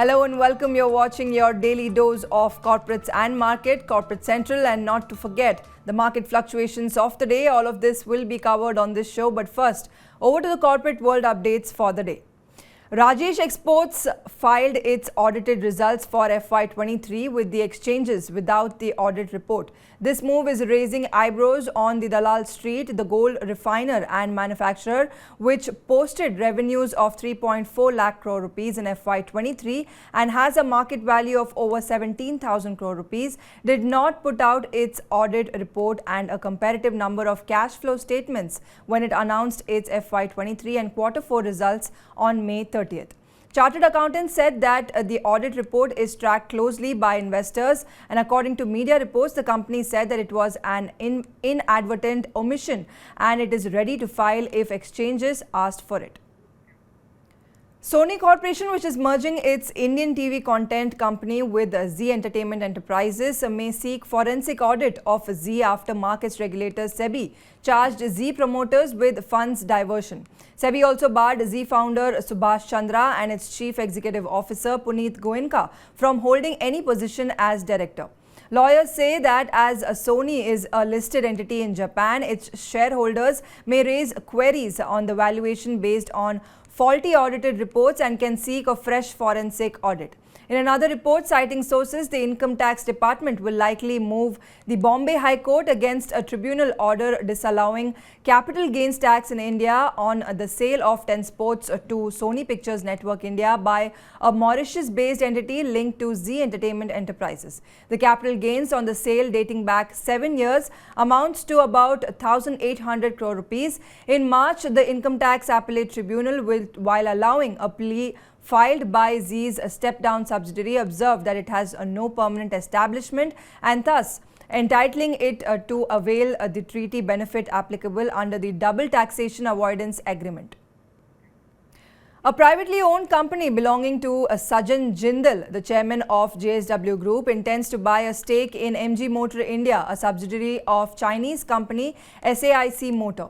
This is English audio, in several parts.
Hello and welcome. You're watching your daily dose of corporates and market, Corporate Central, and not to forget the market fluctuations of the day. All of this will be covered on this show. But first, over to the corporate world updates for the day. Rajesh Exports filed its audited results for FY23 with the exchanges without the audit report. This move is raising eyebrows on the Dalal Street, the gold refiner and manufacturer, which posted revenues of 3.4 lakh crore rupees in FY23 and has a market value of over 17,000 crore rupees, did not put out its audit report and a comparative number of cash flow statements when it announced its FY23 and Q4 results on May 30th. Chartered accountants said that the audit report is tracked closely by investors, and according to media reports, the company said that it was an inadvertent omission and it is ready to file if exchanges asked for it. Sony Corporation, which is merging its Indian TV content company with Zee Entertainment Enterprises, may seek forensic audit of Zee after markets regulator Sebi charged Zee promoters with funds diversion. Sebi also barred Zee founder Subhash Chandra and its chief executive officer Puneet Goenka from holding any position as director. Lawyers say that as Sony is a listed entity in Japan, its shareholders may raise queries on the valuation based on faulty audited reports and can seek a fresh forensic audit. In another report citing sources, the Income Tax Department will likely move the Bombay High Court against a tribunal order disallowing capital gains tax in India on the sale of 10 sports to Sony Pictures Network India by a Mauritius-based entity linked to Zee Entertainment Enterprises. The capital gains on the sale dating back 7 years amounts to about 1,800 crore rupees. In March, the Income Tax Appellate Tribunal, while allowing a plea filed by Zee's step-down subsidiary, observed that it has no permanent establishment and thus entitling it to avail the treaty benefit applicable under the Double Taxation Avoidance Agreement. A privately owned company belonging to Sajjan Jindal, the chairman of JSW Group, intends to buy a stake in MG Motor India, a subsidiary of Chinese company SAIC Motor.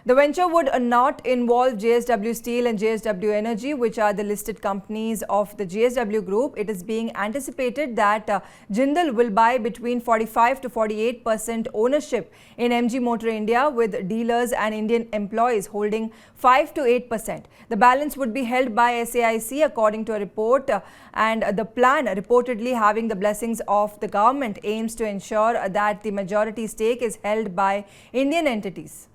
The venture would not involve JSW Steel and JSW Energy, which are the listed companies of the JSW Group. It is being anticipated that Jindal will buy between 45 to 48% ownership in MG Motor India, with dealers and Indian employees holding 5 to 8%. The balance would be held by SAIC, according to a report, and the plan, reportedly having the blessings of the government, aims to ensure that the majority stake is held by Indian entities.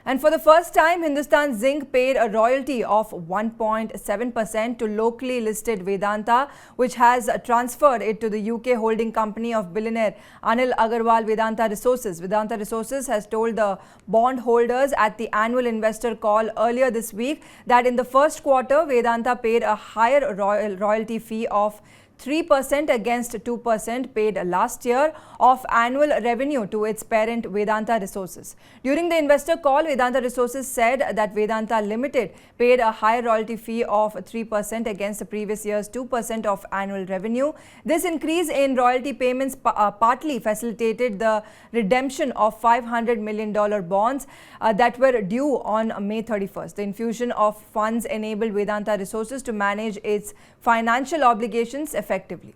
And for the first time, Hindustan Zinc paid a royalty of 1.7% to locally listed Vedanta, which has transferred it to the UK holding company of billionaire Anil Agarwal, Vedanta Resources. Vedanta Resources has told the bondholders at the annual investor call earlier this week that in the first quarter, Vedanta paid a higher royalty fee of 3% against 2% paid last year of annual revenue to its parent Vedanta Resources. During the investor call, Vedanta Resources said that Vedanta Limited paid a higher royalty fee of 3% against the previous year's 2% of annual revenue. This increase in royalty payments partly facilitated the redemption of $500 million bonds that were due on May 31st. The infusion of funds enabled Vedanta Resources to manage its financial obligations effectively.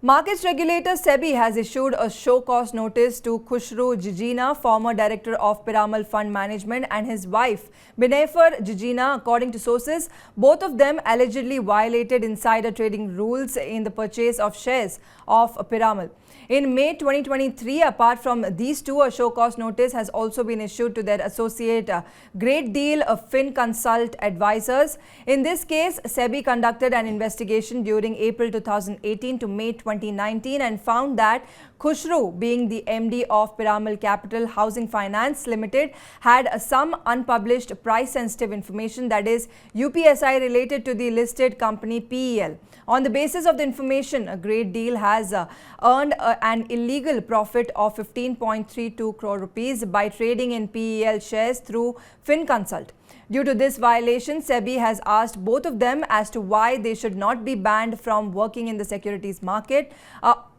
Markets regulator Sebi has issued a show-cause notice to Khushru Jijina, former director of Piramal Fund Management, and his wife Binefer Jijina. According to sources, both of them allegedly violated insider trading rules in the purchase of shares of Piramal. In May 2023, apart from these two, a show-cause notice has also been issued to their associate Great Deal FinConsult Advisors. In this case, Sebi conducted an investigation during April 2018 to May 2019 and found that Khushru, being the MD of Piramal Capital Housing Finance Limited, had some unpublished price-sensitive information, that is UPSI, related to the listed company PEL. On the basis of the information, a Great Deal has earned an illegal profit of 15.32 crore rupees by trading in PEL shares through FinConsult. Due to this violation, Sebi has asked both of them as to why they should not be banned from working in the securities market,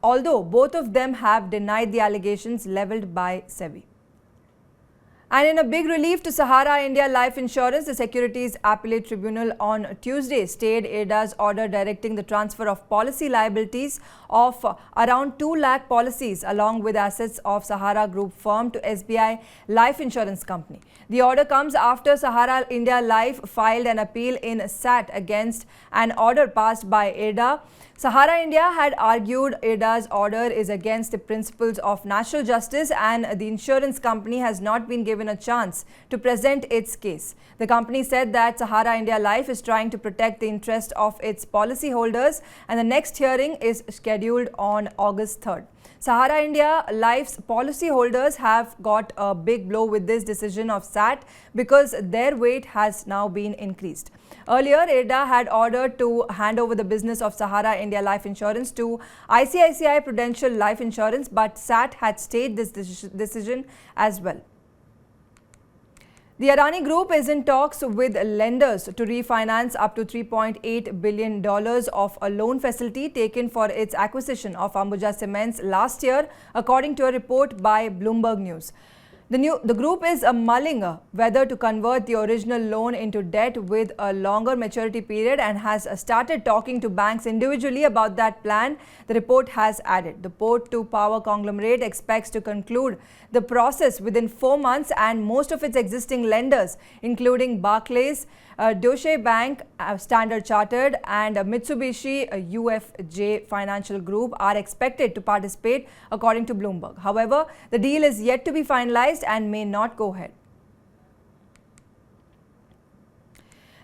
although both of them have denied the allegations levelled by Sebi. And in a big relief to Sahara India Life Insurance, the Securities Appellate Tribunal on Tuesday stayed IRDA's order directing the transfer of policy liabilities of around 2 lakh policies along with assets of Sahara Group firm to SBI Life Insurance Company. The order comes after Sahara India Life filed an appeal in SAT against an order passed by IRDA. Sahara India had argued IRDA's order is against the principles of natural justice and the insurance company has not been given a chance to present its case. The company said that Sahara India Life is trying to protect the interest of its policyholders and the next hearing is scheduled on August 3rd. Sahara India Life's policyholders have got a big blow with this decision of SAT because their weight has now been increased. Earlier, IRDA had ordered to hand over the business of Sahara India Life Insurance to ICICI Prudential Life Insurance, but SAT had stayed this decision as well. The Adani Group is in talks with lenders to refinance up to $3.8 billion of a loan facility taken for its acquisition of Ambuja Cements last year, according to a report by Bloomberg News. The group is mulling whether to convert the original loan into debt with a longer maturity period and has started talking to banks individually about that plan, the report has added. The port to power conglomerate expects to conclude the process within 4 months and most of its existing lenders, including Barclays, Deutsche Bank, Standard Chartered and Mitsubishi UFJ Financial Group are expected to participate, according to Bloomberg. However, the deal is yet to be finalized and may not go ahead.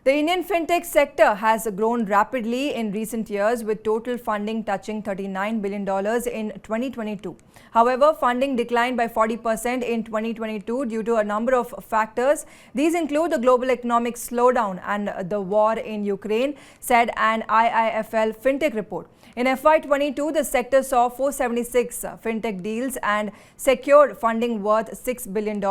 The Indian fintech sector has grown rapidly in recent years with total funding touching $39 billion in 2022. However, funding declined by 40% in 2022 due to a number of factors. These include the global economic slowdown and the war in Ukraine, said an IIFL fintech report. In FY22, the sector saw 476 fintech deals and secured funding worth $6 billion.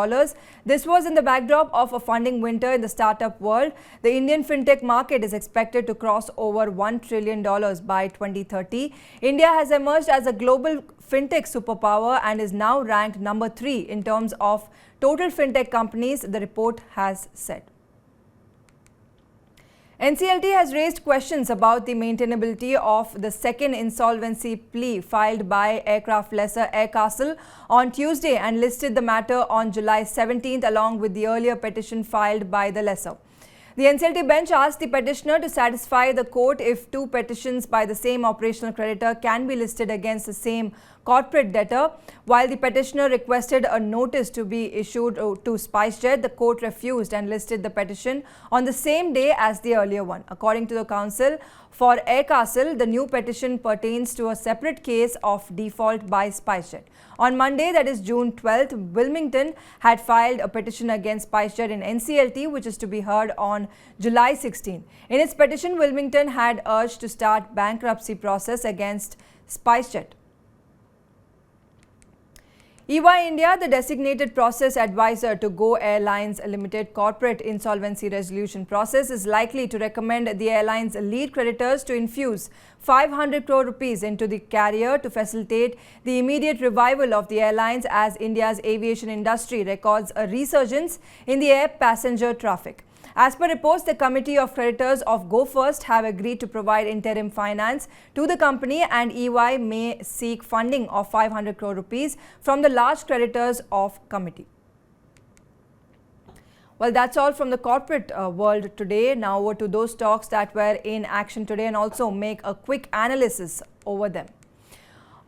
This was in the backdrop of a funding winter in the startup world. The Indian fintech market is expected to cross over $1 trillion by 2030. India has emerged as a global fintech superpower and is now ranked number 3 in terms of total fintech companies, the report has said. NCLT has raised questions about the maintainability of the second insolvency plea filed by aircraft lessor Air Castle on Tuesday and listed the matter on July 17th along with the earlier petition filed by the lessor. The NCLT bench asked the petitioner to satisfy the court if 2 petitions by the same operational creditor can be listed against the same corporate debtor. While the petitioner requested a notice to be issued to SpiceJet, the court refused and listed the petition on the same day as the earlier one. According to the counsel for Air Castle, the new petition pertains to a separate case of default by SpiceJet. On Monday, that is June 12th, Wilmington had filed a petition against SpiceJet in NCLT, which is to be heard on July 16. In its petition, Wilmington had urged to start bankruptcy process against SpiceJet. EY India, the designated process advisor to Go Airlines Limited corporate insolvency resolution process, is likely to recommend the airline's lead creditors to infuse 500 crore rupees into the carrier to facilitate the immediate revival of the airlines as India's aviation industry records a resurgence in the air passenger traffic. As per reports, the committee of creditors of GoFirst have agreed to provide interim finance to the company and EY may seek funding of 500 crore rupees from the large creditors of committee. Well, that's all from the corporate world today. Now over to those stocks that were in action today and also make a quick analysis over them.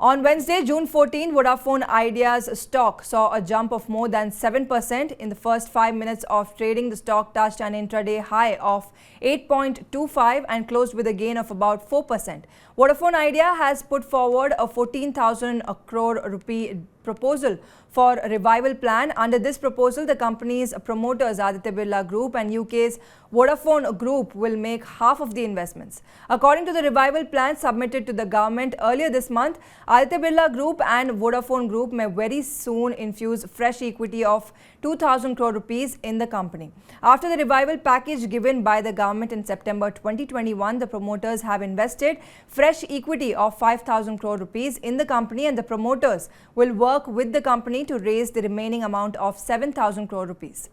On Wednesday, June 14, Vodafone Idea's stock saw a jump of more than 7%. In the first 5 minutes of trading, the stock touched an intraday high of 8.25 and closed with a gain of about 4%. Vodafone Idea has put forward a 14,000 crore rupee proposal for a revival plan. Under this proposal, the company's promoters Aditya Birla Group and UK's Vodafone Group will make half of the investments. According to the revival plan submitted to the government earlier this month, Aditya Birla Group and Vodafone Group may very soon infuse fresh equity of 2,000 crore rupees in the company. After the revival package given by the government in September 2021, the promoters have invested fresh equity of 5,000 crore rupees in the company, and the promoters will work with the company to raise the remaining amount of 7,000 crore rupees.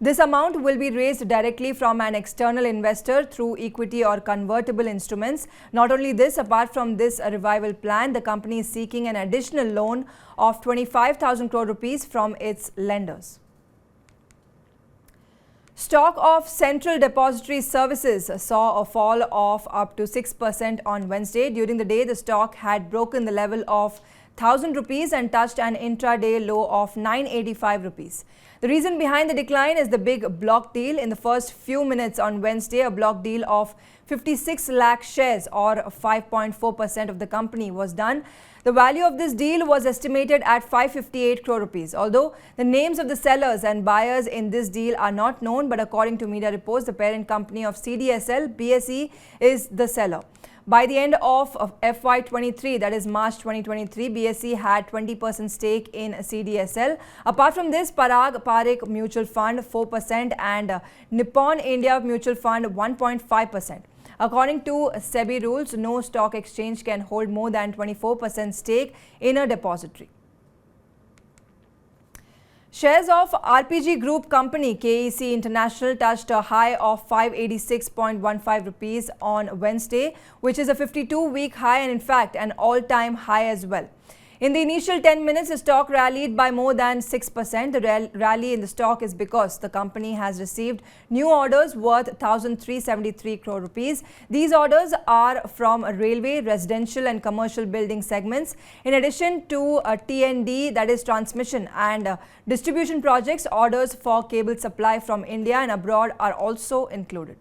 This amount will be raised directly from an external investor through equity or convertible instruments. Not only this, apart from this revival plan, the company is seeking an additional loan of 25,000 crore rupees from its lenders. Stock of Central Depository Services saw a fall of up to 6% on Wednesday. During the day, the stock had broken the level of 1,000 rupees and touched an intraday low of 985 rupees. The reason behind the decline is the big block deal. In the first few minutes on Wednesday, a block deal of 56 lakh shares or 5.4% of the company was done. The value of this deal was estimated at 558 crore rupees. Although the names of the sellers and buyers in this deal are not known, but according to media reports, the parent company of CDSL, BSE, is the seller. By the end of FY23, that is March 2023, BSE had 20% stake in CDSL. Apart from this, Parag Parekh Mutual Fund 4% and Nippon India Mutual Fund 1.5%. According to Sebi rules, no stock exchange can hold more than 24% stake in a depository. Shares of RPG Group company KEC International touched a high of 586.15 rupees on Wednesday, which is a 52-week high and in fact an all-time high as well. In the initial 10 minutes, the stock rallied by more than 6%. The rally in the stock is because the company has received new orders worth 1,373 crore rupees. These orders are from railway, residential and commercial building segments. In addition to T&D, that is transmission and distribution projects, orders for cable supply from India and abroad are also included.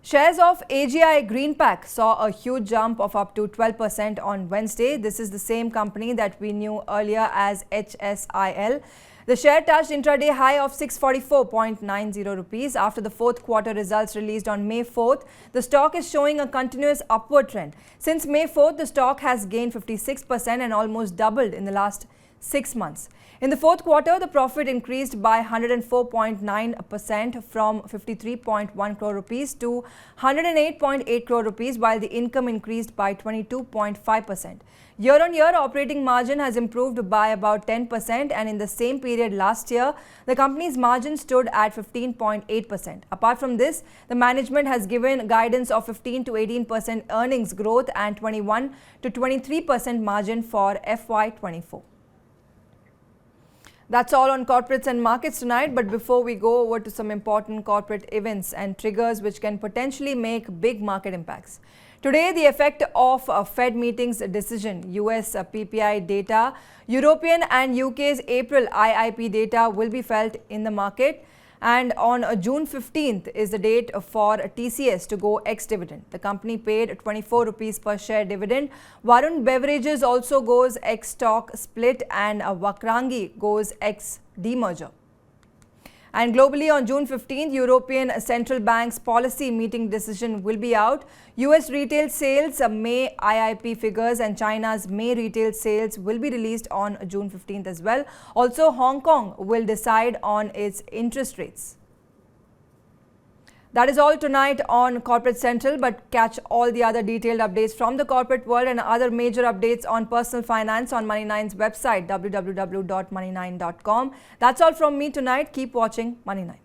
Shares of AGI Greenpack saw a huge jump of up to 12% on Wednesday. This is the same company that we knew earlier as HSIL. The share touched intraday high of 644.90 rupees. After the fourth quarter results released on May 4th, the stock is showing a continuous upward trend. Since May 4th, the stock has gained 56% and almost doubled in the last 6 months. In the fourth quarter, the profit increased by 104.9% from 53.1 crore rupees to 108.8 crore rupees, while the income increased by 22.5%. Year-on-year, operating margin has improved by about 10%, and in the same period last year, the company's margin stood at 15.8%. Apart from this, the management has given guidance of 15 to 18% earnings growth and 21 to 23% margin for FY24. That's all on corporates and markets tonight. But before we go over to some important corporate events and triggers which can potentially make big market impacts. Today, the effect of Fed meetings decision, US PPI data, European and UK's April IIP data will be felt in the market. And on June 15th is the date for TCS to go ex-dividend. The company paid 24 rupees per share dividend. Varun Beverages also goes ex-stock split, and Vakrangi goes ex-demerger. And globally on June 15th, European Central Bank's policy meeting decision will be out. US retail sales, May IIP figures and China's May retail sales will be released on June 15th as well. Also, Hong Kong will decide on its interest rates. That is all tonight on Corporate Central, but catch all the other detailed updates from the corporate world and other major updates on personal finance on Money9's website, www.money9.com. That's all from me tonight. Keep watching Money9.